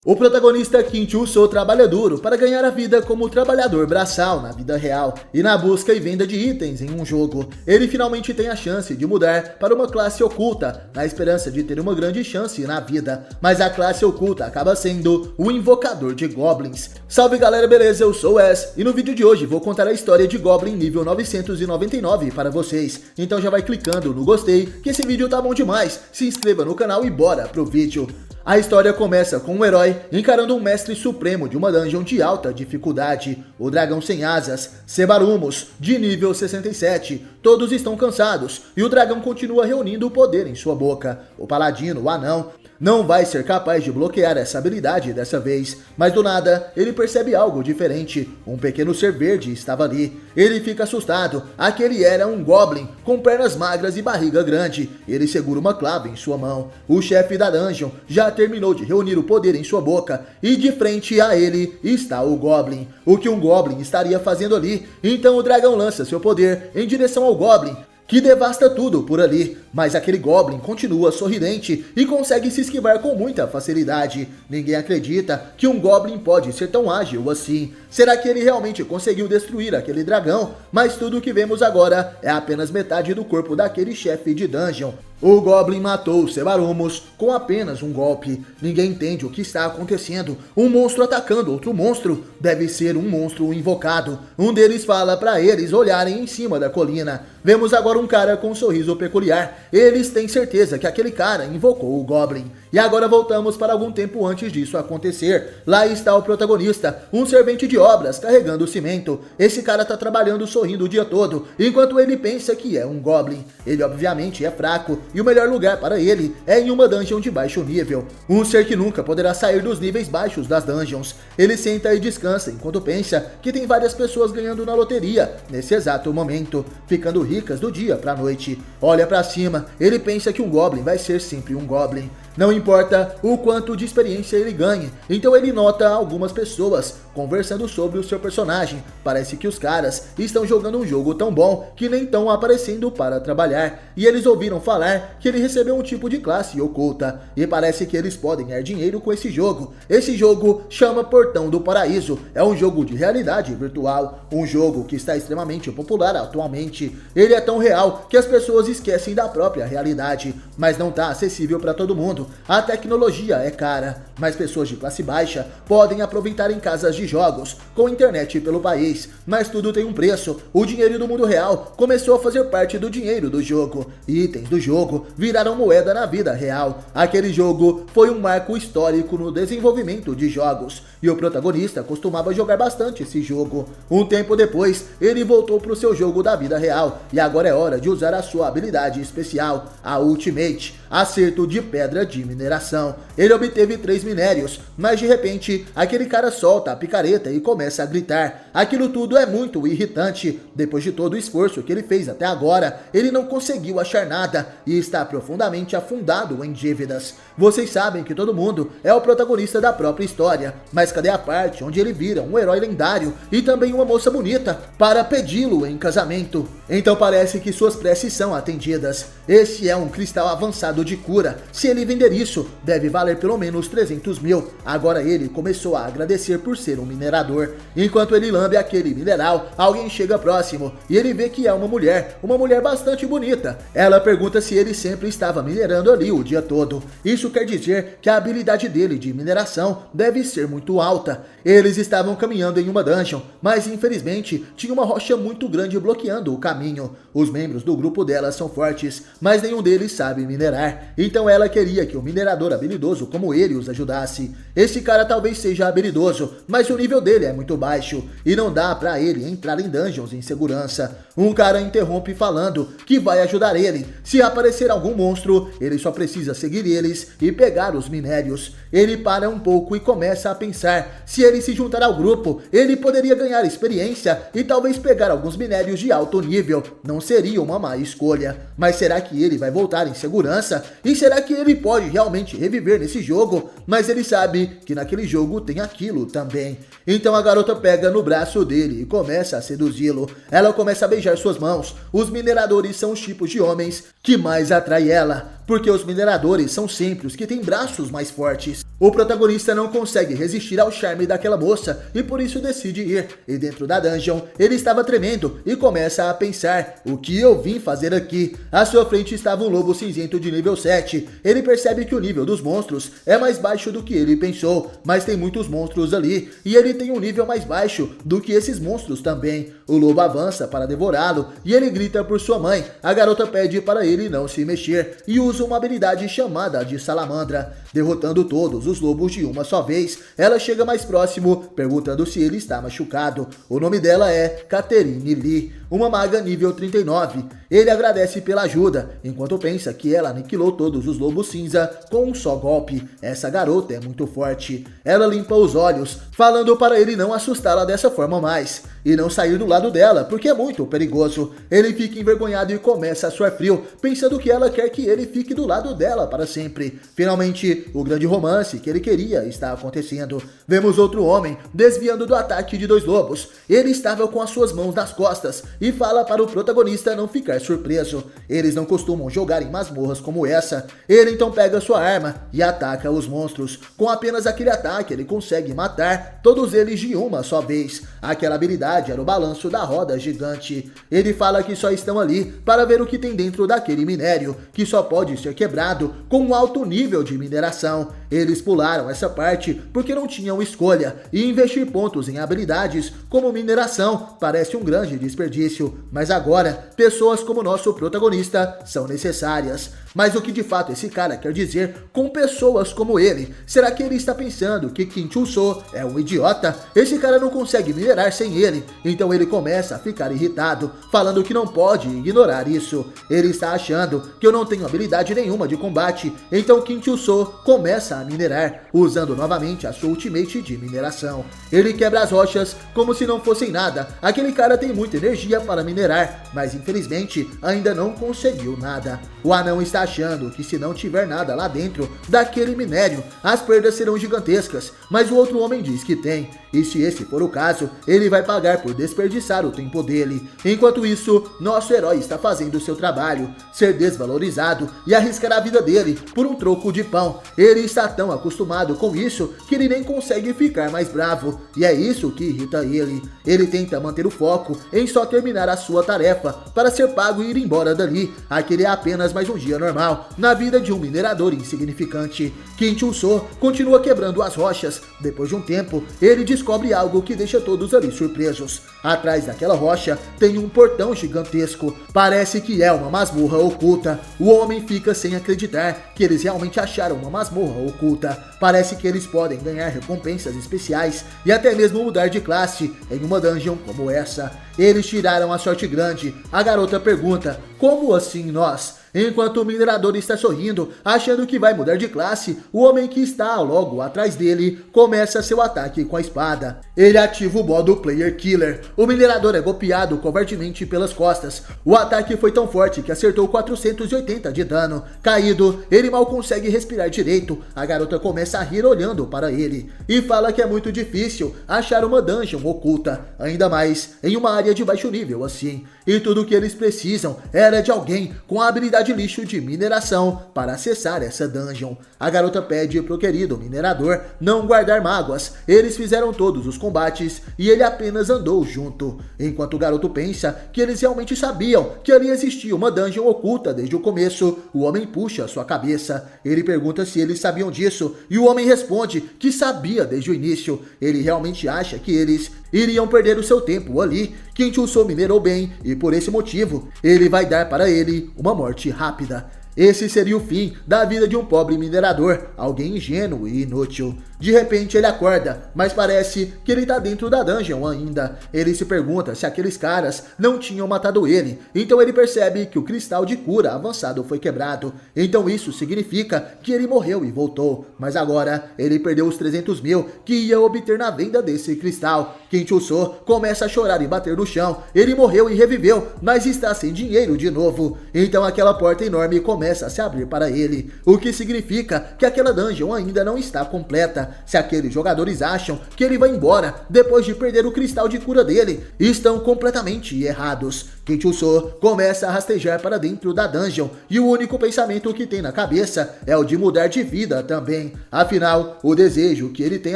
O protagonista Kim Chul-soo trabalha duro para ganhar a vida como trabalhador braçal na vida real e na busca e venda de itens em um jogo. Ele finalmente tem a chance de mudar para uma classe oculta, na esperança de ter uma grande chance na vida, mas a classe oculta acaba sendo o invocador de goblins. Salve galera, beleza? Eu sou o Wes e no vídeo de hoje vou contar a história de Goblin nível 999 para vocês. Então já vai clicando no gostei, que esse vídeo tá bom demais, se inscreva no canal e bora pro vídeo. A história começa com um herói encarando um mestre supremo de uma dungeon de alta dificuldade, o dragão sem asas, Sebarumos, de nível 67. Todos estão cansados e o dragão continua reunindo o poder em sua boca. O paladino, o anão, não vai ser capaz de bloquear essa habilidade dessa vez, mas do nada ele percebe algo diferente. Um pequeno ser verde estava ali. Ele fica assustado. Aquele era um goblin com pernas magras e barriga grande. Ele segura uma clave em sua mão. O chefe da dungeon já terminou de reunir o poder em sua boca e de frente a ele está o goblin. O que um goblin estaria fazendo ali? Então o dragão lança seu poder em direção ao goblin, que devasta tudo por ali, mas aquele goblin continua sorridente e consegue se esquivar com muita facilidade. Ninguém acredita que um goblin pode ser tão ágil assim. Será que ele realmente conseguiu destruir aquele dragão? Mas tudo o que vemos agora é apenas metade do corpo daquele chefe de dungeon. O Goblin matou Sebarumos com apenas um golpe. Ninguém entende o que está acontecendo. Um monstro atacando outro monstro. Deve ser um monstro invocado. Um deles fala para eles olharem em cima da colina. Vemos agora um cara com um sorriso peculiar. Eles têm certeza que aquele cara invocou o Goblin. E agora voltamos para algum tempo antes disso acontecer. Lá está o protagonista, um servente de obras carregando cimento. Esse cara tá trabalhando sorrindo o dia todo, enquanto ele pensa que é um Goblin. Ele obviamente é fraco. E o melhor lugar para ele é em uma dungeon de baixo nível. Um ser que nunca poderá sair dos níveis baixos das dungeons. Ele senta e descansa enquanto pensa que tem várias pessoas ganhando na loteria nesse exato momento, ficando ricas do dia para a noite. Olha para cima, ele pensa que um Goblin vai ser sempre um Goblin. Não importa o quanto de experiência ele ganhe, então ele nota algumas pessoas conversando sobre o seu personagem. Parece que os caras estão jogando um jogo tão bom que nem estão aparecendo para trabalhar. E eles ouviram falar que ele recebeu um tipo de classe oculta. E parece que eles podem ganhar dinheiro com esse jogo. Esse jogo chama Portão do Paraíso. É um jogo de realidade virtual. Um jogo que está extremamente popular atualmente. Ele é tão real que as pessoas esquecem da própria realidade. Mas não está acessível para todo mundo. A tecnologia é cara, mas pessoas de classe baixa podem aproveitar em casas de jogos, com internet pelo país, mas tudo tem um preço. O dinheiro do mundo real começou a fazer parte do dinheiro do jogo. Itens do jogo viraram moeda na vida real. Aquele jogo foi um marco histórico no desenvolvimento de jogos, e o protagonista costumava jogar bastante esse jogo. Um tempo depois, ele voltou para o seu jogo da vida real, e agora é hora de usar a sua habilidade especial, a Ultimate, acerto de pedra de mineração. Ele obteve 3 minérios, mas de repente, aquele cara solta a picareta e começa a gritar. Aquilo tudo é muito irritante. Depois de todo o esforço que ele fez até agora, ele não conseguiu achar nada e está profundamente afundado em dívidas. Vocês sabem que todo mundo é o protagonista da própria história, mas cadê a parte onde ele vira um herói lendário e também uma moça bonita para pedi-lo em casamento? Então parece que suas preces são atendidas. Esse é um cristal avançado de cura. Se ele vender isso, deve valer pelo menos 300 mil. Agora ele começou a agradecer por ser um minerador. Enquanto ele lambe aquele mineral, alguém chega próximo e ele vê que é uma mulher bastante bonita. Ela pergunta se ele sempre estava minerando ali o dia todo. Isso quer dizer que a habilidade dele de mineração deve ser muito alta. Eles estavam caminhando em uma dungeon, mas infelizmente tinha uma rocha muito grande bloqueando o caminho. Os membros do grupo dela são fortes, mas nenhum deles sabe minerar. Então ela queria que um minerador habilidoso como ele os ajudasse. Esse cara talvez seja habilidoso, mas o nível dele é muito baixo e não dá pra ele entrar em dungeons em segurança. Um cara interrompe falando que vai ajudar ele. Se aparecer algum monstro, ele só precisa seguir eles e pegar os minérios. Ele para um pouco e começa a pensar. Se ele se juntar ao grupo, ele poderia ganhar experiência e talvez pegar alguns minérios de alto nível. Não seria uma má escolha. Mas será que ele vai voltar em segurança? E será que ele pode realmente reviver nesse jogo? Mas ele sabe que naquele jogo tem aquilo também. Então a garota pega no braço dele e começa a seduzi-lo. Ela começa a beijar suas mãos. Os mineradores são os tipos de homens que mais atraem ela. porque os mineradores são sempre os que têm braços mais fortes. O protagonista não consegue resistir ao charme daquela moça e por isso decide ir. E dentro da dungeon, ele estava tremendo e começa a pensar: o que eu vim fazer aqui? À sua frente estava um lobo cinzento de nível 7. Ele percebe que o nível dos monstros é mais baixo do que ele pensou, mas tem muitos monstros ali e ele tem um nível mais baixo do que esses monstros também. O lobo avança para devorá-lo e ele grita por sua mãe. A garota pede para ele não se mexer e usa uma habilidade chamada de salamandra. Derrotando todos os lobos de uma só vez, ela chega mais próximo, perguntando se ele está machucado. O nome dela é Catherine Lee, uma maga nível 39. Ele agradece pela ajuda, enquanto pensa que ela aniquilou todos os lobos cinza com um só golpe. Essa garota é muito forte. Ela limpa os olhos, falando para ele não assustá-la dessa forma mais e não sair do lado dela, porque é muito perigoso. Ele fica envergonhado e começa a suar frio, pensando que ela quer que ele fique do lado dela para sempre. Finalmente, o grande romance que ele queria está acontecendo. Vemos outro homem desviando do ataque de dois lobos. Ele estava com as suas mãos nas costas e fala para o protagonista não ficar surpreso. Eles não costumam jogar em masmorras como essa. Ele então pega sua arma e ataca os monstros. Com apenas aquele ataque, ele consegue matar todos eles de uma só vez. Aquela habilidade era o balanço da roda gigante. Ele fala que só estão ali para ver o que tem dentro daquele minério, que só pode ser quebrado com um alto nível de mineração. Eles pularam essa parte porque não tinham escolha, e investir pontos em habilidades como mineração parece um grande desperdício. Mas agora, pessoas como nosso protagonista são necessárias. Mas o que de fato esse cara quer dizer com pessoas como ele? Será que ele está pensando que Kim Chul-soo é um idiota? Esse cara não consegue minerar sem ele, então ele começa a ficar irritado, falando que não pode ignorar isso. Ele está achando que eu não tenho habilidade nenhuma de combate, então Kim Chul-soo começa a minerar, usando novamente a sua ultimate de mineração. Ele quebra as rochas como se não fossem nada. Aquele cara tem muita energia para minerar, mas infelizmente ainda não conseguiu nada. O anão está achando que se não tiver nada lá dentro daquele minério, as perdas serão gigantescas, mas o outro homem diz que tem, e se esse for o caso, ele vai pagar por desperdiçar o tempo dele. Enquanto isso, nosso herói está fazendo seu trabalho, ser desvalorizado e arriscar a vida dele por um troco de pão. Ele está tão acostumado com isso que ele nem consegue ficar mais bravo, e é isso que irrita ele. Ele tenta manter o foco em só terminar a sua tarefa para ser pago e ir embora dali. Aquele é apenas mais um dia normal na vida de um minerador insignificante. Kim Chul-soo continua quebrando as rochas. Depois de um tempo, ele descobre algo que deixa todos ali surpresos. Atrás daquela rocha tem um portão gigantesco. Parece que é uma masmorra oculta. O homem fica sem acreditar que eles realmente acharam uma masmorra oculta. Parece que eles podem ganhar recompensas especiais e até mesmo mudar de classe em uma dungeon como essa. Eles tiraram a sorte grande. A garota pergunta: como assim nós? Enquanto o minerador está sorrindo, achando que vai mudar de classe, o homem que está logo atrás dele começa seu ataque com a espada. Ele ativa o modo Player Killer. O minerador é golpeado covardemente pelas costas. O ataque foi tão forte que acertou 480 de dano. Caído, ele mal consegue respirar direito. A garota começa a rir olhando para ele e fala que é muito difícil achar uma dungeon oculta, ainda mais em uma área de baixo nível assim. E tudo o que eles precisam era de alguém com a habilidade lixo de mineração para acessar essa dungeon. A garota pede pro querido minerador não guardar mágoas. Eles fizeram todos os combates e ele apenas andou junto. Enquanto o garoto pensa que eles realmente sabiam que ali existia uma dungeon oculta desde o começo, o homem puxa sua cabeça. Ele pergunta se eles sabiam disso e o homem responde que sabia desde o início. Ele realmente acha que eles iriam perder o seu tempo ali. Kim Chul-soo minerou bem e por esse motivo ele vai dar para ele uma morte rápida. Esse seria o fim da vida de um pobre minerador, alguém ingênuo e inútil. De repente ele acorda, mas parece que ele tá dentro da dungeon ainda. Ele se pergunta se aqueles caras não tinham matado ele, então ele percebe que o cristal de cura avançado foi quebrado. Então isso significa que ele morreu e voltou, mas agora ele perdeu os 300 mil que ia obter na venda desse cristal. Kim Chul-soo começa a chorar e bater no chão. Ele morreu e reviveu, mas está sem dinheiro de novo. Então aquela porta enorme começa a se abrir para ele, o que significa que aquela dungeon ainda não está completa. Se aqueles jogadores acham que ele vai embora depois de perder o cristal de cura dele, estão completamente errados. Kinchuso começa a rastejar para dentro da dungeon e o único pensamento que tem na cabeça é o de mudar de vida também. Afinal, o desejo que ele tem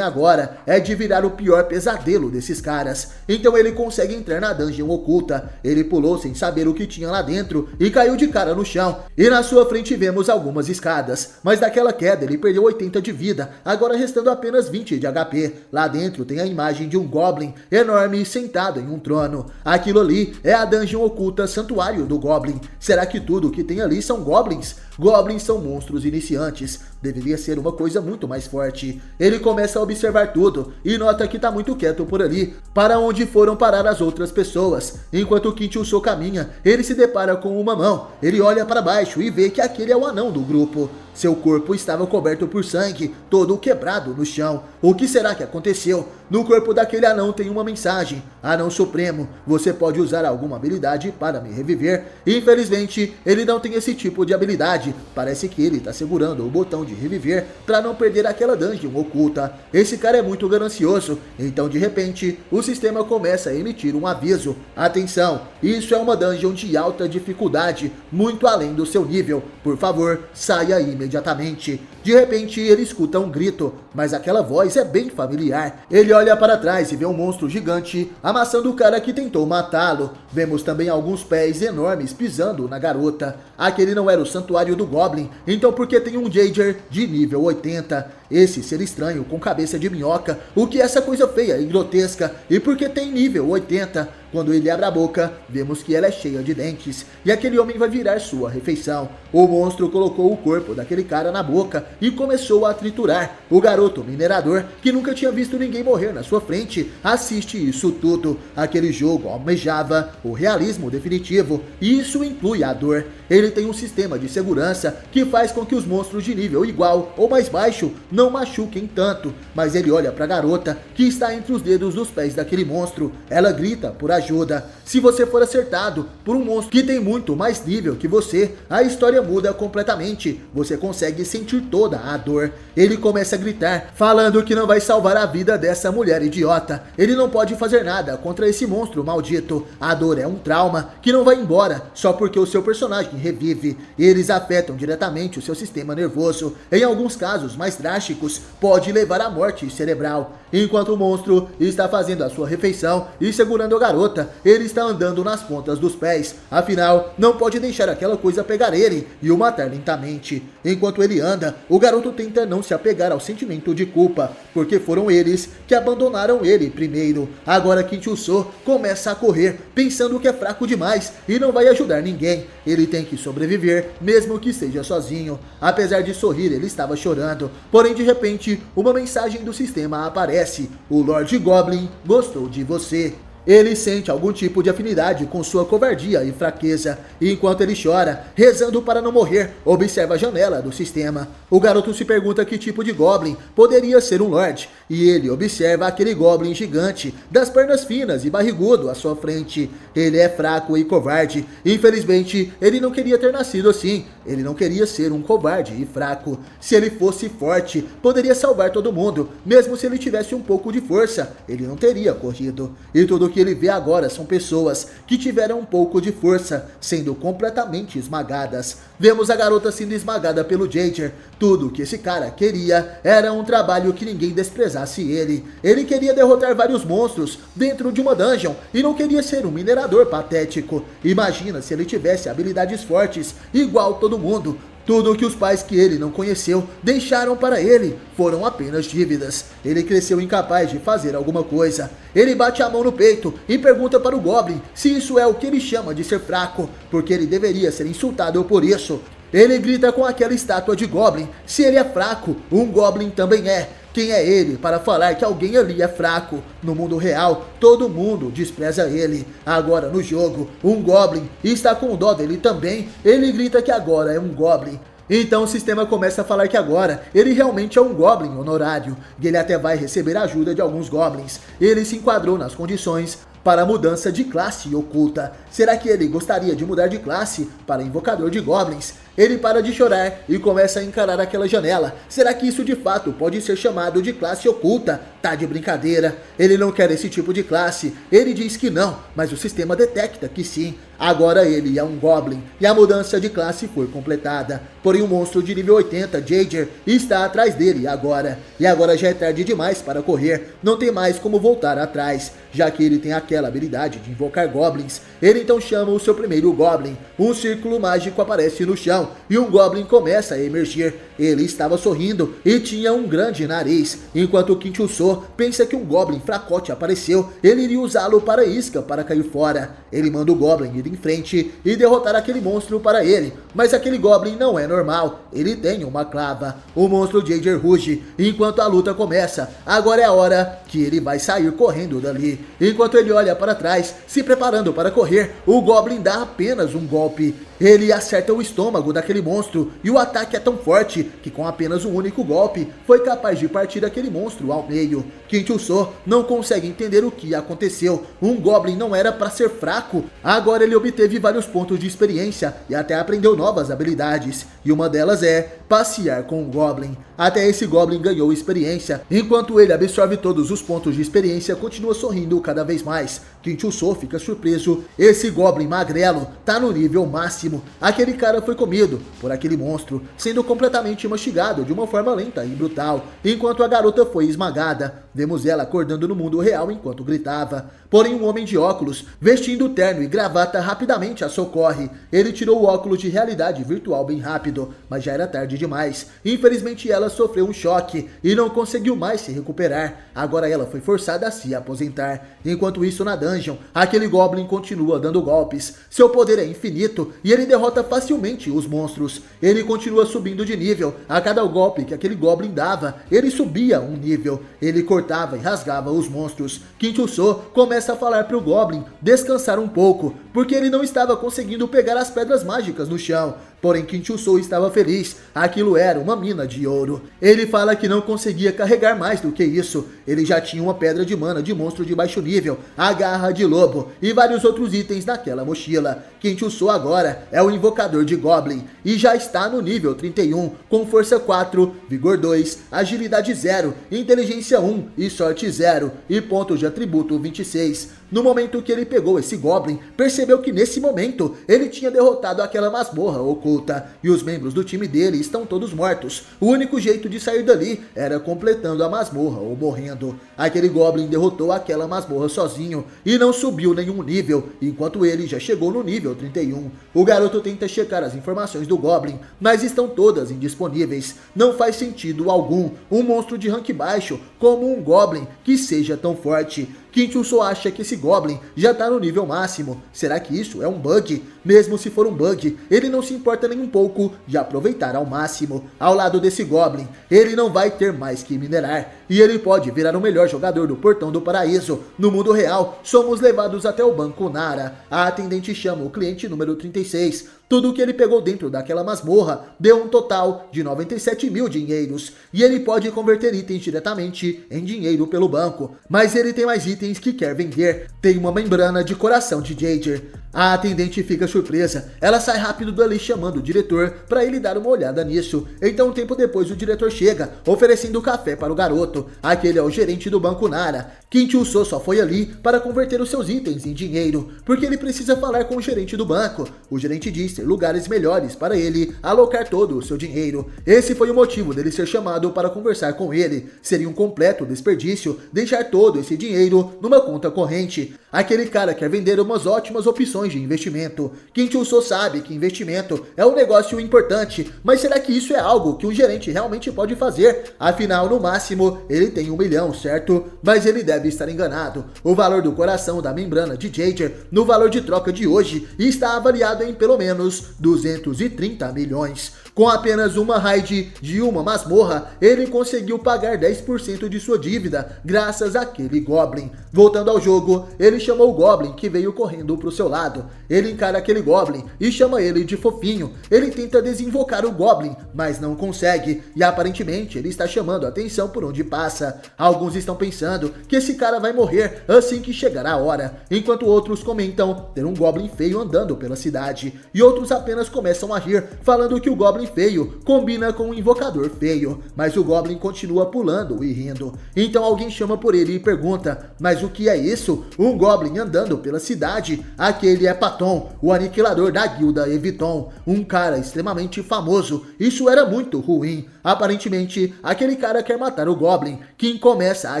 agora é de virar o pior pesadelo desses caras. Então ele consegue entrar na dungeon oculta. Ele pulou sem saber o que tinha lá dentro e caiu de cara no chão. E na sua frente vemos algumas escadas, mas daquela queda ele perdeu 80 de vida, agora restando apenas 20 de HP. Lá dentro tem a imagem de um Goblin enorme sentado em um trono. Aquilo ali é a dungeon oculta Santuário do Goblin. Será que tudo que tem ali são Goblins? Goblins são monstros iniciantes. Deveria ser uma coisa muito mais forte. Ele começa a observar tudo e nota que tá muito quieto por ali, para onde foram parar as outras pessoas. Enquanto Kinchuso caminha, ele se depara com uma mão. Ele olha para baixo e vê que aquele é o anão do grupo. Seu corpo estava coberto por sangue, todo quebrado no chão. O que será que aconteceu? No corpo daquele anão tem uma mensagem. Anão Supremo, você pode usar alguma habilidade para me reviver. Infelizmente, ele não tem esse tipo de habilidade. Parece que ele está segurando o botão de reviver para não perder aquela dungeon oculta. Esse cara é muito ganancioso. Então, de repente, o sistema começa a emitir um aviso. Atenção, isso é uma dungeon de alta dificuldade, muito além do seu nível. Por favor, saia imediatamente. De repente, ele escuta um grito, mas aquela voz é bem familiar. Ele olha para trás e vê um monstro gigante amassando o cara que tentou matá-lo. Vemos também alguns pés enormes pisando na garota. Aquele não era o santuário do Goblin, então por que tem um Jaeger de nível 80? Esse ser estranho com cabeça de minhoca, o que é essa coisa feia e grotesca? E por que tem nível 80? Quando ele abre a boca, vemos que ela é cheia de dentes, e aquele homem vai virar sua refeição. O monstro colocou o corpo daquele cara na boca e começou a triturar. O garoto minerador, que nunca tinha visto ninguém morrer na sua frente, assiste isso tudo. Aquele jogo almejava o realismo definitivo, e isso inclui a dor. Ele tem um sistema de segurança que faz com que os monstros de nível igual ou mais baixo não machuquem tanto, mas ele olha para a garota que está entre os dedos dos pés daquele monstro. Ela grita por ajuda. Se você for acertado por um monstro que tem muito mais nível que você, a história muda completamente. Você consegue sentir toda a dor. Ele começa a gritar, falando que não vai salvar a vida dessa mulher idiota. Ele não pode fazer nada contra esse monstro maldito. A dor é um trauma que não vai embora só porque o seu personagem revive. Eles afetam diretamente o seu sistema nervoso. Em alguns casos mais drásticos, pode levar à morte cerebral. Enquanto o monstro está fazendo a sua refeição e segurando a garota, ele está andando nas pontas dos pés. Afinal, não pode deixar aquela coisa pegar ele e o matar lentamente. Enquanto ele anda, o garoto tenta não se apegar ao sentimento de culpa, porque foram eles que abandonaram ele primeiro. Agora Kinchuso começa a correr, pensando que é fraco demais e não vai ajudar ninguém. Ele tem que sobreviver, mesmo que seja sozinho. Apesar de sorrir, ele estava chorando. Porém, de repente, uma mensagem do sistema aparece. O Lord Goblin gostou de você. Ele sente algum tipo de afinidade com sua covardia e fraqueza, e enquanto ele chora, rezando para não morrer, observa a janela do sistema. O garoto se pergunta que tipo de Goblin poderia ser um Lorde, e ele observa aquele Goblin gigante, das pernas finas e barrigudo à sua frente. Ele é fraco e covarde. Infelizmente, ele não queria ter nascido assim. Ele não queria ser um covarde e fraco. Se ele fosse forte, poderia salvar todo mundo. Mesmo se ele tivesse um pouco de força, ele não teria corrido. E tudo que ele vê agora são pessoas que tiveram um pouco de força, sendo completamente esmagadas. Vemos a garota sendo esmagada pelo Jaeger. Tudo que esse cara queria era um trabalho que ninguém desprezasse ele. Ele queria derrotar vários monstros dentro de uma dungeon e não queria ser um minerador patético. Imagina se ele tivesse habilidades fortes, igual todo mundo. Tudo que os pais que ele não conheceu deixaram para ele foram apenas dívidas. Ele cresceu incapaz de fazer alguma coisa. Ele bate a mão no peito e pergunta para o Goblin se isso é o que ele chama de ser fraco, porque ele deveria ser insultado por isso. Ele grita com aquela estátua de Goblin. Se ele é fraco, um Goblin também é. Quem é ele para falar que alguém ali é fraco? No mundo real, todo mundo despreza ele. Agora no jogo, um Goblin está com dó dele também. Ele grita que agora é um Goblin. Então o sistema começa a falar que agora ele realmente é um Goblin honorário. E ele até vai receber a ajuda de alguns Goblins. Ele se enquadrou nas condições para a mudança de classe oculta. Será que ele gostaria de mudar de classe para invocador de Goblins? Ele para de chorar e começa a encarar aquela janela. Será que isso de fato pode ser chamado de classe oculta? Tá de brincadeira. Ele não quer esse tipo de classe. Ele diz que não, mas o sistema detecta que sim. Agora ele é um Goblin e a mudança de classe foi completada. Porém o monstro de nível 80, Jaeger, está atrás dele agora. E agora já é tarde demais para correr, não tem mais como voltar atrás, já que ele tem aquela habilidade de invocar Goblins. Ele então chama o seu primeiro Goblin, um círculo mágico aparece no chão e um Goblin começa a emergir. Ele estava sorrindo e tinha um grande nariz. Enquanto o Kinchuso pensa que um Goblin fracote apareceu, ele iria usá-lo para isca para cair fora. Ele manda o Goblin ir em frente e derrotar aquele monstro para ele, mas aquele Goblin não é normal, ele tem uma clava. O monstro Jaeger ruge enquanto a luta começa. Agora é a hora que ele vai sair correndo dali. Enquanto ele olha para trás, se preparando para correr, o Goblin dá apenas um golpe. Ele acerta o estômago daquele monstro e o ataque é tão forte que com apenas um único golpe foi capaz de partir aquele monstro ao meio. Kinchuso não consegue entender o que aconteceu. Um Goblin não era para ser fraco. Agora ele obteve vários pontos de experiência e até aprendeu novas habilidades. E uma delas é passear com o Goblin. Até esse Goblin ganhou experiência. Enquanto ele absorve todos os pontos de experiência, continua sorrindo cada vez mais. Kinchuso fica surpreso. Esse Goblin magrelo tá no nível máximo. Aquele cara foi comido por aquele monstro, sendo completamente mastigado de uma forma lenta e brutal, enquanto a garota foi esmagada. Vemos ela acordando no mundo real enquanto gritava. Porém um homem de óculos, vestindo terno e gravata, rapidamente a socorre. Ele tirou o óculos de realidade virtual bem rápido, mas já era tarde demais. Infelizmente ela sofreu um choque e não conseguiu mais se recuperar. Agora ela foi forçada a se aposentar. Enquanto isso na dungeon, aquele Goblin continua dando golpes. Seu poder é infinito e ele derrota facilmente os monstros. Ele continua subindo de nível. A cada golpe que aquele Goblin dava, ele subia um nível. Ele cortava e rasgava os monstros. Kinchuso começa a falar para o Goblin descansar um pouco, porque ele não estava conseguindo pegar as pedras mágicas no chão. Porém Kinchuso estava feliz, aquilo era uma mina de ouro. Ele fala que não conseguia carregar mais do que isso. Ele já tinha uma pedra de mana de monstro de baixo nível, a garra de lobo e vários outros itens naquela mochila. Kinchuso agora é o invocador de Goblin e já está no nível 31, com força 4, vigor 2, agilidade 0, inteligência 1 e sorte 0 e pontos de atributo 26. No momento que ele pegou esse Goblin, percebeu que nesse momento ele tinha derrotado aquela masmorra oculta e os membros do time dele estão todos mortos. O único jeito de sair dali era completando a masmorra ou morrendo. Aquele Goblin derrotou aquela masmorra sozinho e não subiu nenhum nível, enquanto ele já chegou no nível 31. O garoto tenta checar as informações do Goblin, mas estão todas indisponíveis. Não faz sentido algum um monstro de rank baixo como um Goblin que seja tão forte. Kinchuso acha que esse Goblin já está no nível máximo. Será que isso é um bug? Mesmo se for um bug, ele não se importa nem um pouco de aproveitar ao máximo. Ao lado desse Goblin, ele não vai ter mais que minerar. E ele pode virar o melhor jogador do Portão do Paraíso. No mundo real, somos levados até o Banco Nara. A atendente chama o cliente número 36. Tudo o que ele pegou dentro daquela masmorra deu um total de 97 mil dinheiros. E ele pode converter itens diretamente em dinheiro pelo banco. Mas ele tem mais itens que quer vender. Tem uma membrana de coração de Jaeger. A atendente fica surpresa. Ela sai rápido dali chamando o diretor para ele dar uma olhada nisso. Então um tempo depois o diretor chega, oferecendo café para o garoto. Aquele é o gerente do Banco Nara. Kinchuso só foi ali para converter os seus itens em dinheiro, porque ele precisa falar com o gerente do banco. O gerente diz ter lugares melhores para ele alocar todo o seu dinheiro. Esse foi o motivo dele ser chamado para conversar com ele. Seria um completo desperdício deixar todo esse dinheiro numa conta corrente. Aquele cara quer vender umas ótimas opções de investimento. Kinchuso sabe que investimento é um negócio importante, mas será que isso é algo que um gerente realmente pode fazer? Afinal, no máximo, ele tem 1 milhão, certo? Mas ele deve estar enganado. O valor do coração da membrana de Jaeger no valor de troca de hoje está avaliado em pelo menos 230 milhões. Com apenas uma raid de uma masmorra, ele conseguiu pagar 10% de sua dívida, graças àquele Goblin. Voltando ao jogo, ele chamou o Goblin que veio correndo para o seu lado. Ele encara aquele Goblin e chama ele de fofinho. Ele tenta desinvocar o Goblin, mas não consegue, e aparentemente ele está chamando a atenção por onde passa. Alguns estão pensando que esse cara vai morrer assim que chegar a hora, enquanto outros comentam ter um Goblin feio andando pela cidade, e outros apenas começam a rir, falando que o Goblin Goblin feio combina com um invocador feio, mas o Goblin continua pulando e rindo. Então alguém chama por ele e pergunta, mas o que é isso? Um Goblin andando pela cidade. Aquele é Patton, o aniquilador da guilda Eviton, um cara extremamente famoso. Isso era muito ruim. Aparentemente, aquele cara quer matar o Goblin. Kim começa a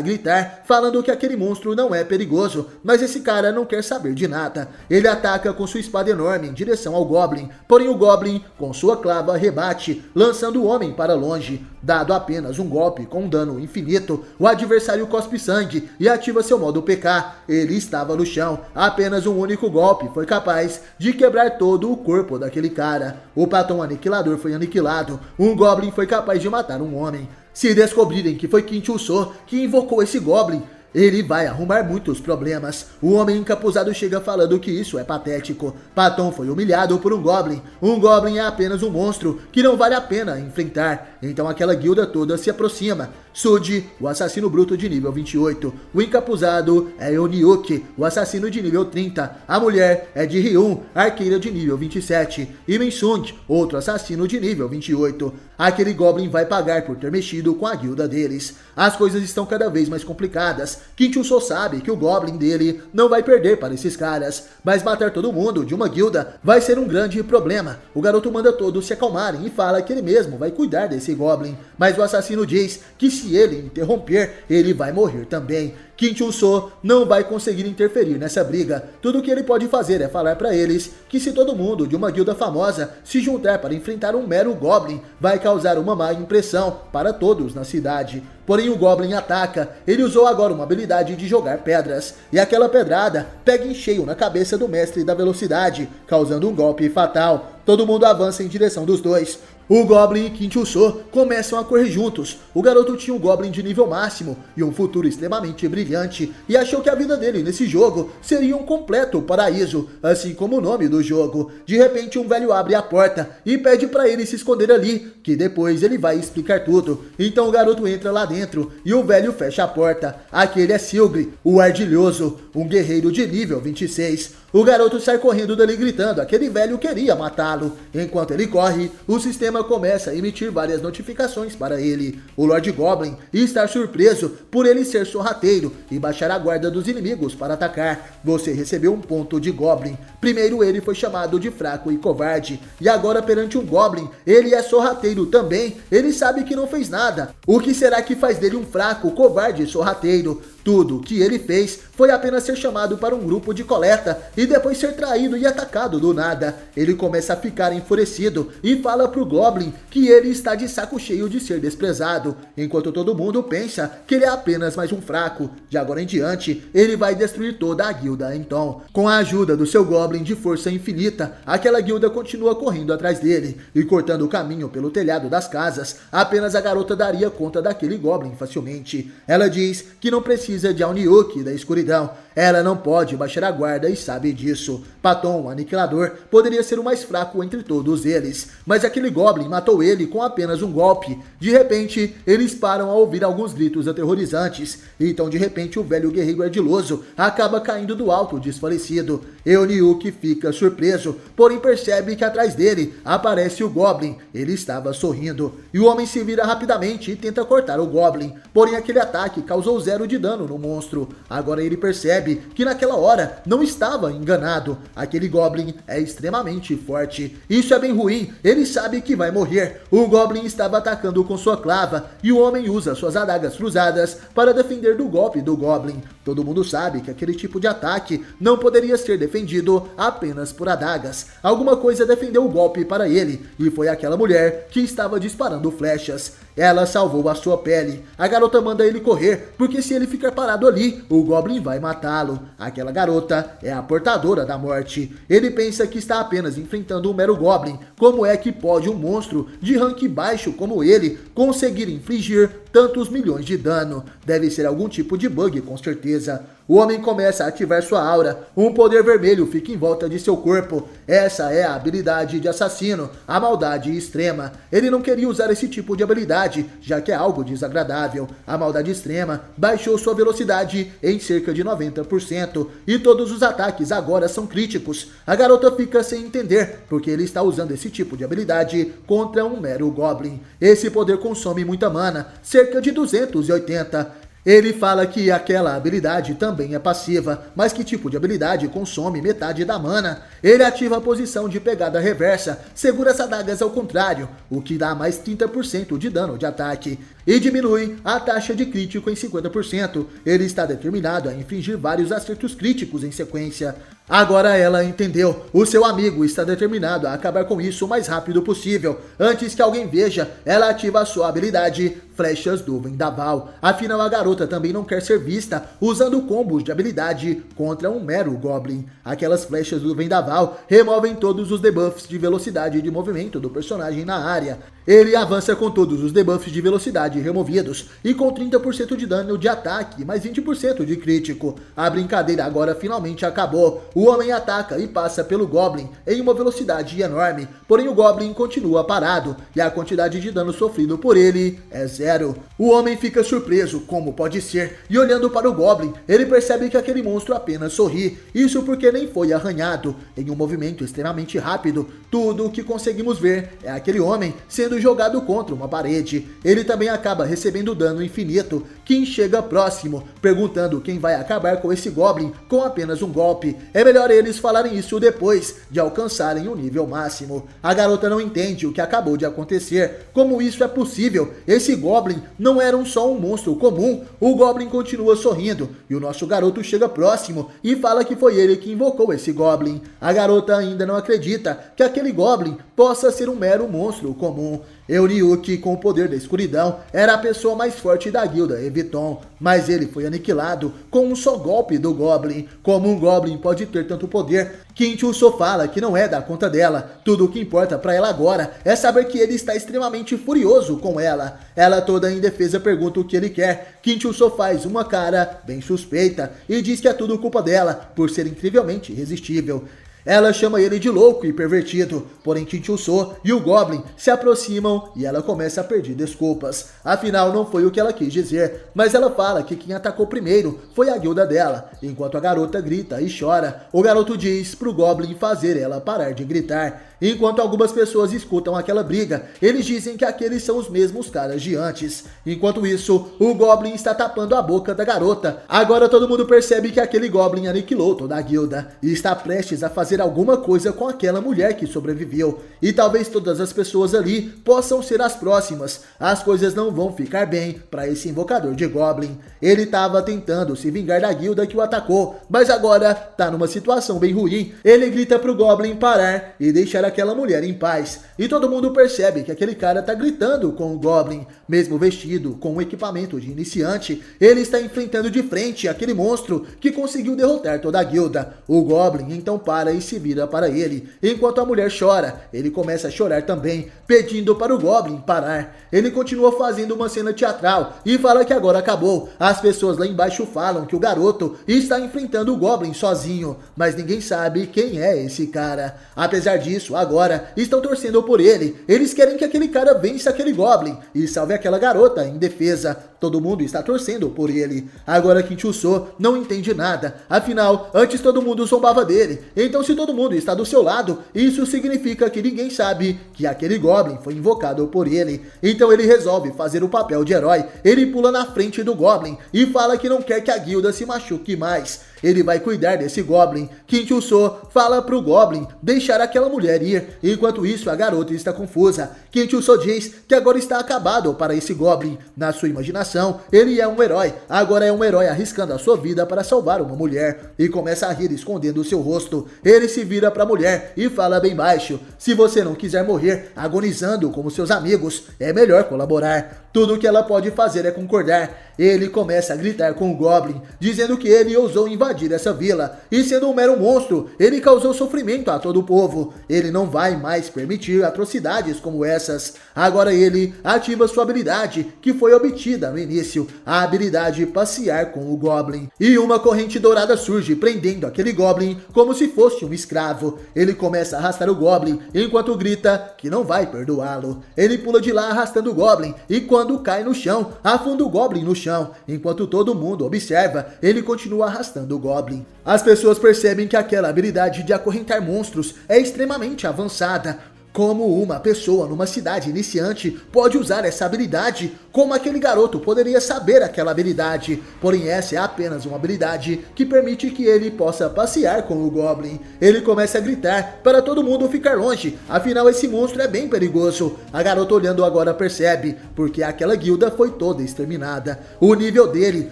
gritar, falando que aquele monstro não é perigoso, mas esse cara não quer saber de nada. Ele ataca com sua espada enorme em direção ao Goblin, porém o Goblin, com sua clava, rebate, lançando o homem para longe. Dado apenas um golpe com um dano infinito, o adversário cospe sangue e ativa seu modo PK. Ele estava no chão, apenas um único golpe foi capaz de quebrar todo o corpo daquele cara. O Patton Aniquilador foi aniquilado, um Goblin foi capaz de matar um homem. Se descobrirem que foi Kim Chul-so que invocou esse Goblin, ele vai arrumar muitos problemas. O homem encapuzado chega falando que isso é patético. Patton foi humilhado por um Goblin. Um Goblin é apenas um monstro que não vale a pena enfrentar. Então aquela guilda toda se aproxima. Sud, o assassino bruto de nível 28. O encapuzado é Euniuki, o assassino de nível 30. A mulher é de Ryun, arqueira de nível 27. E Minsung, outro assassino de nível 28. Aquele Goblin vai pagar por ter mexido com a guilda deles. As coisas estão cada vez mais complicadas. Kim Chul-so sabe que o Goblin dele não vai perder para esses caras, mas matar todo mundo de uma guilda vai ser um grande problema. O garoto manda todos se acalmarem e fala que ele mesmo vai cuidar desse Goblin, mas o assassino diz que se ele interromper, ele vai morrer também. Kim Chul-so não vai conseguir interferir nessa briga. Tudo que ele pode fazer é falar para eles que se todo mundo de uma guilda famosa se juntar para enfrentar um mero Goblin, vai causar uma má impressão para todos na cidade. Porém o Goblin ataca, ele usou agora uma habilidade de jogar pedras, e aquela pedrada pega em cheio na cabeça do mestre da velocidade, causando um golpe fatal. Todo mundo avança em direção dos dois. O Goblin e Kim Chul-so começam a correr juntos. O garoto tinha um Goblin de nível máximo e um futuro extremamente brilhante, e achou que a vida dele nesse jogo seria um completo paraíso, assim como o nome do jogo. De repente um velho abre a porta e pede para ele se esconder ali, que depois ele vai explicar tudo. Então o garoto entra lá dentro e o velho fecha a porta. Aquele é Silgri, o Ardilhoso, um guerreiro de nível 26. O garoto sai correndo dali gritando, aquele velho queria matá-lo. Enquanto ele corre, o sistema começa a emitir várias notificações para ele. O Lord Goblin está surpreso por ele ser sorrateiro e baixar a guarda dos inimigos para atacar. Você recebeu um ponto de Goblin. Primeiro ele foi chamado de fraco e covarde, e agora perante um Goblin, ele é sorrateiro também. Ele sabe que não fez nada. O que será que faz dele um fraco, covarde e sorrateiro? Tudo que ele fez foi apenas ser chamado para um grupo de coleta e depois ser traído e atacado do nada. Ele começa a ficar enfurecido e fala pro Goblin que ele está de saco cheio de ser desprezado, enquanto todo mundo pensa que ele é apenas mais um fraco. De agora em diante, ele vai destruir toda a guilda então. Com a ajuda do seu Goblin de força infinita, aquela guilda continua correndo atrás dele e cortando o caminho pelo telhado das casas. Apenas a garota daria conta daquele Goblin facilmente. Ela diz que não precisa de Euniuki da escuridão. Ela não pode baixar a guarda e sabe disso. Patton, o Aniquilador, poderia ser o mais fraco entre todos eles, mas aquele Goblin matou ele com apenas um golpe. De repente, eles param a ouvir alguns gritos aterrorizantes. Então, de repente, o velho guerreiro ardiloso acaba caindo do alto desfalecido. Euniuki fica surpreso, porém percebe que atrás dele aparece o Goblin. Ele estava sorrindo, e o homem se vira rapidamente e tenta cortar o Goblin. Porém, aquele ataque causou 0 de dano no monstro. Agora ele percebe que naquela hora não estava enganado. Aquele Goblin é extremamente forte. Isso é bem ruim, ele sabe que vai morrer. O Goblin estava atacando com sua clava e o homem usa suas adagas cruzadas para defender do golpe do Goblin. Todo mundo sabe que aquele tipo de ataque não poderia ser defendido apenas por adagas. Alguma coisa defendeu o golpe para ele, e foi aquela mulher que estava disparando flechas. Ela salvou a sua pele. A garota manda ele correr, porque se ele ficar parado ali, o Goblin vai matá-lo. Aquela garota é a portadora da morte. Ele pensa que está apenas enfrentando um mero Goblin. Como é que pode um monstro de rank baixo como ele conseguir infligir tantos milhões de dano. Deve ser algum tipo de bug, com certeza. O homem começa a ativar sua aura, um poder vermelho fica em volta de seu corpo. Essa é a habilidade de assassino, a maldade extrema. Ele não queria usar esse tipo de habilidade, já que é algo desagradável. A maldade extrema baixou sua velocidade em cerca de 90%, e todos os ataques agora são críticos. A garota fica sem entender porque ele está usando esse tipo de habilidade contra um mero Goblin. Esse poder consome muita mana, cerca de 280. Ele fala que aquela habilidade também é passiva, mas que tipo de habilidade consome metade da mana? Ele ativa a posição de pegada reversa, segura as adagas ao contrário, o que dá mais 30% de dano de ataque, e diminui a taxa de crítico em 50%. Ele está determinado a infligir vários acertos críticos em sequência. Agora ela entendeu. O seu amigo está determinado a acabar com isso o mais rápido possível. Antes que alguém veja, ela ativa a sua habilidade Flechas do Vendaval. Afinal, a garota também não quer ser vista usando combos de habilidade contra um mero Goblin. Aquelas flechas do Vendaval removem todos os debuffs de velocidade de movimento do personagem na área. Ele avança com todos os debuffs de velocidade removidos e com 30% de dano de ataque, mais 20% de crítico. A brincadeira agora finalmente acabou. O homem ataca e passa pelo Goblin em uma velocidade enorme, porém o Goblin continua parado e a quantidade de dano sofrido por ele é zero. O homem fica surpreso, como pode ser, e olhando para o Goblin, ele percebe que aquele monstro apenas sorri, isso porque nem foi arranhado. Em um movimento extremamente rápido, tudo o que conseguimos ver é aquele homem sendo jogado contra uma parede. Ele também acaba recebendo dano infinito. Quem chega próximo, perguntando quem vai acabar com esse Goblin com apenas um golpe. É melhor eles falarem isso depois de alcançarem o nível máximo. A garota não entende o que acabou de acontecer. Como isso é possível? Esse Goblin não era só um monstro comum. O Goblin continua sorrindo e o nosso garoto chega próximo e fala que foi ele que invocou esse Goblin. A garota ainda não acredita que aquele Goblin possa ser um mero monstro comum. Euryuki, com o poder da escuridão, era a pessoa mais forte da guilda Eviton, mas ele foi aniquilado com um só golpe do Goblin. Como um Goblin pode ter tanto poder? Kinchuso fala que não é da conta dela. Tudo o que importa pra ela agora é saber que ele está extremamente furioso com ela. Ela toda indefesa pergunta o que ele quer. Kinchuso faz uma cara bem suspeita e diz que é tudo culpa dela por ser incrivelmente irresistível. Ela chama ele de louco e pervertido, porém Kinchuso e o Goblin se aproximam e ela começa a pedir desculpas. Afinal, não foi o que ela quis dizer, mas ela fala que quem atacou primeiro foi a guilda dela, enquanto a garota grita e chora. O garoto diz pro Goblin fazer ela parar de gritar. Enquanto algumas pessoas escutam aquela briga, eles dizem que aqueles são os mesmos caras de antes. Enquanto isso, o Goblin está tapando a boca da garota. Agora todo mundo percebe que aquele Goblin aniquilou toda a guilda e está prestes a fazer alguma coisa com aquela mulher que sobreviveu. E talvez todas as pessoas ali possam ser as próximas. As coisas não vão ficar bem para esse invocador de Goblin. Ele estava tentando se vingar da guilda que o atacou, mas agora tá numa situação bem ruim. Ele grita pro Goblin parar e deixar aquela mulher em paz, e todo mundo percebe que aquele cara tá gritando com o Goblin, mesmo vestido com um equipamento de iniciante. Ele está enfrentando de frente aquele monstro que conseguiu derrotar toda a guilda. O Goblin então para e se vira para ele, enquanto a mulher chora. Ele começa a chorar também, pedindo para o Goblin parar. Ele continua fazendo uma cena teatral e fala que agora acabou. As pessoas lá embaixo falam que o garoto está enfrentando o Goblin sozinho, mas ninguém sabe quem é esse cara. Apesar disso, agora estão torcendo por ele. Eles querem que aquele cara vença aquele Goblin e salve aquela garota indefesa. Todo mundo está torcendo por ele. Agora Kinchuso não entende nada. Afinal, antes todo mundo zombava dele. Então se todo mundo está do seu lado, isso significa que ninguém sabe que aquele Goblin foi invocado por ele. Então ele resolve fazer o papel de herói. Ele pula na frente do Goblin e fala que não quer que a guilda se machuque mais. Ele vai cuidar desse Goblin. Kinchuso fala pro Goblin deixar aquela mulher ir. Enquanto isso, a garota está confusa. Kinchuso diz que agora está acabado para esse Goblin. Na sua imaginação, ele é um herói. Agora é um herói arriscando a sua vida para salvar uma mulher. E começa a rir escondendo o seu rosto. Ele se vira para a mulher e fala bem baixo: se você não quiser morrer agonizando como seus amigos, é melhor colaborar. Tudo que ela pode fazer é concordar. Ele começa a gritar com o Goblin, dizendo que ele ousou invadir essa vila, e sendo um mero monstro, ele causou sofrimento a todo o povo. Ele não vai mais permitir atrocidades como essas. Agora ele ativa sua habilidade, que foi obtida no início, a habilidade passear com o Goblin. E uma corrente dourada surge, prendendo aquele Goblin como se fosse um escravo. Ele começa a arrastar o Goblin, enquanto grita que não vai perdoá-lo. Ele pula de lá arrastando o Goblin, e quando cai no chão, afunda o Goblin no chão. Enquanto todo mundo observa, ele continua arrastando o Goblin. As pessoas percebem que aquela habilidade de acorrentar monstros é extremamente avançada. Como uma pessoa numa cidade iniciante pode usar essa habilidade? Como aquele garoto poderia saber aquela habilidade? Porém, essa é apenas uma habilidade que permite que ele possa passear com o Goblin. Ele começa a gritar para todo mundo ficar longe, afinal esse monstro é bem perigoso. A garota olhando agora percebe, porque aquela guilda foi toda exterminada. O nível dele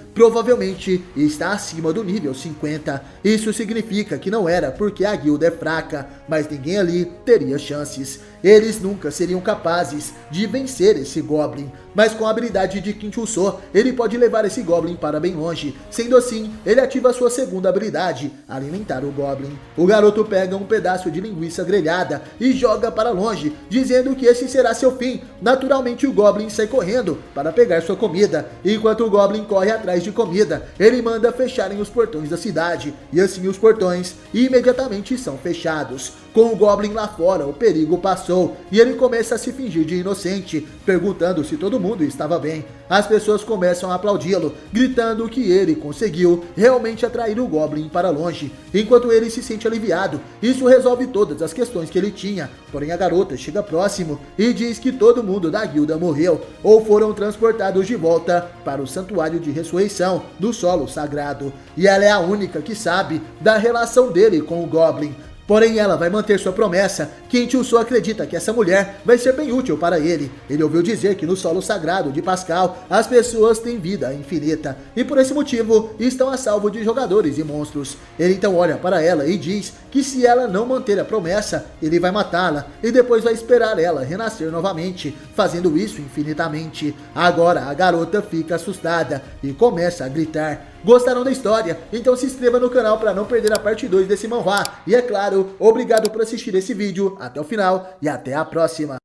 provavelmente está acima do nível 50. Isso significa que não era porque a guilda é fraca, mas ninguém ali teria chances. Eles nunca seriam capazes de vencer esse Goblin, mas com a habilidade de Kinshūsō, ele pode levar esse Goblin para bem longe. Sendo assim, ele ativa sua segunda habilidade, alimentar o Goblin. O garoto pega um pedaço de linguiça grelhada e joga para longe, dizendo que esse será seu fim. Naturalmente o Goblin sai correndo para pegar sua comida. Enquanto o Goblin corre atrás de comida, ele manda fecharem os portões da cidade, e assim os portões imediatamente são fechados. Com o Goblin lá fora, o perigo passou, e ele começa a se fingir de inocente, perguntando se todo mundo estava bem. As pessoas começam a aplaudi-lo, gritando que ele conseguiu realmente atrair o Goblin para longe. Enquanto ele se sente aliviado, isso resolve todas as questões que ele tinha. Porém a garota chega próximo e diz que todo mundo da guilda morreu, ou foram transportados de volta para o santuário de ressurreição do solo sagrado. E ela é a única que sabe da relação dele com o Goblin. Porém, ela vai manter sua promessa. Kinshūsō acredita que essa mulher vai ser bem útil para ele. Ele ouviu dizer que no solo sagrado de Pascal, as pessoas têm vida infinita, e por esse motivo estão a salvo de jogadores e monstros. Ele então olha para ela e diz que se ela não manter a promessa, ele vai matá-la, e depois vai esperar ela renascer novamente, fazendo isso infinitamente. Agora a garota fica assustada e começa a gritar. Gostaram da história? Então se inscreva no canal para não perder a parte 2 desse manhwa. E é claro, obrigado por assistir esse vídeo até o final e até a próxima.